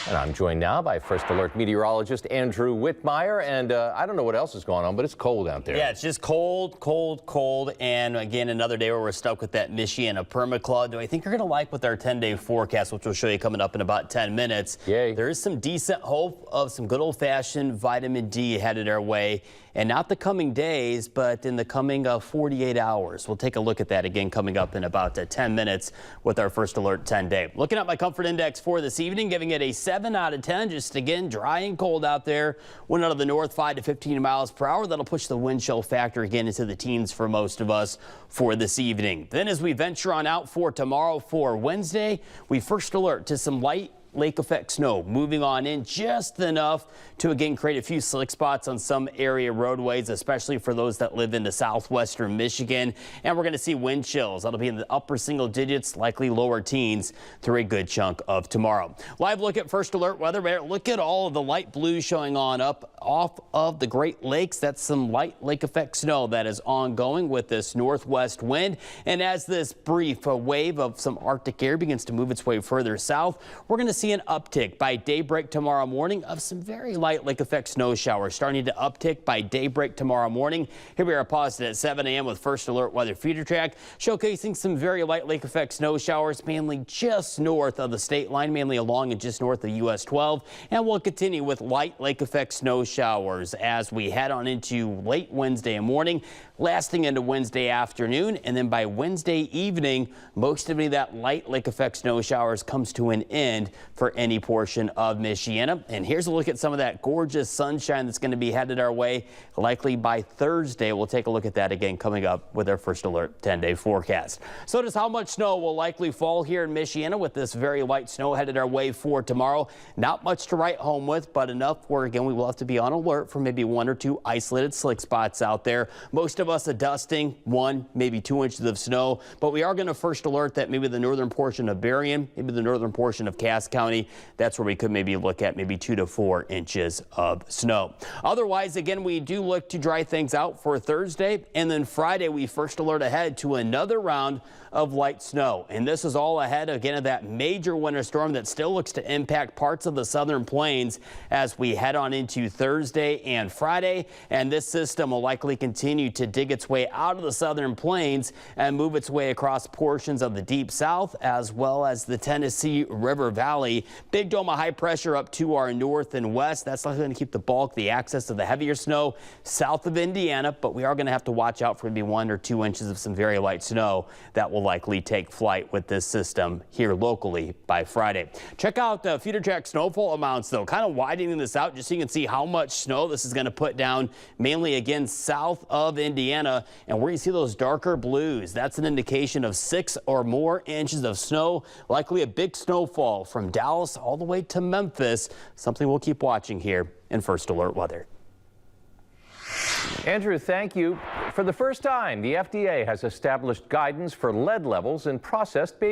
And I'm joined now by First Alert meteorologist Andrew Whitmire. And I don't know what else is going on, but it's cold out there. Yeah, it's just cold, cold, cold. And again, another day where we're stuck with that Michiana permacloud. Do I think you're going to like with our 10-day forecast, which we'll show you coming up in about 10 minutes. Yay. There is some decent hope of some good old-fashioned vitamin D headed our way. And not the coming days, but in the coming 48 hours. We'll take a look at that again coming up in about 10 minutes with our First Alert 10-day. Looking at my comfort index for this evening, giving it a 7 out of 10. Just again, dry and cold out there. Wind out of the north, 5 to 15 miles per hour. That'll push the wind chill factor again into the teens for most of us for this evening. Then as we venture on out for tomorrow for Wednesday, we first alert to some light lake effect snow moving on in just enough to again create a few slick spots on some area roadways, especially for those that live into southwestern Michigan. And we're going to see wind chills. That'll be in the upper single digits, likely lower teens through a good chunk of tomorrow. Live look at First Alert weather. Look at all of the light blue showing on up off of the Great Lakes. That's some light lake effect snow that is ongoing with this northwest wind. And as this brief wave of some Arctic air begins to move its way further south, we're going to see an uptick by daybreak tomorrow morning of some very light lake effect snow showers starting to uptick by daybreak tomorrow morning. Here we are paused at 7 a.m. with First Alert Weather Feeder Track showcasing some very light lake effect snow showers mainly just north of the state line, mainly along and just north of US 12. And we'll continue with light lake effect snow showers as we head on into late Wednesday morning, lasting into Wednesday afternoon. And then by Wednesday evening, most of that light lake effect snow showers comes to an end for any portion of Michiana. And here's a look at some of that gorgeous sunshine that's going to be headed our way likely by Thursday. We'll take a look at that again coming up with our First Alert 10-day forecast. So does how much snow will likely fall here in Michiana with this very light snow headed our way for tomorrow. Not much to write home with, but enough where again we will have to be on alert for maybe 1 or 2 isolated slick spots out there. Most of us a dusting, 1, maybe 2 inches of snow, but we are going to first alert that maybe the northern portion of Berrien, maybe the northern portion of Cass County. That's where we could maybe look at maybe 2 to 4 inches of snow. Otherwise, again, we do look to dry things out for Thursday. And then Friday, we first alert ahead to another round of light snow. And this is all ahead again of that major winter storm that still looks to impact parts of the southern plains as we head on into Thursday and Friday. And this system will likely continue to dig its way out of the southern plains and move its way across portions of the deep south as well as the Tennessee River Valley. Big dome of high pressure up to our north and west. That's likely going to keep the bulk, the access to the heavier snow south of Indiana, but we are going to have to watch out for maybe 1 or 2 inches of some very light snow that will likely take flight with this system here locally by Friday. Check out Feeder Track snowfall amounts though, kind of widening this out just so you can see how much snow this is going to put down mainly again south of Indiana. And where you see those darker blues, that's an indication of 6 or more inches of snow, likely a big snowfall from Dallas all the way to Memphis, something we'll keep watching here in First Alert Weather. Andrew, thank you. For the first time, the FDA has established guidance for lead levels in processed baby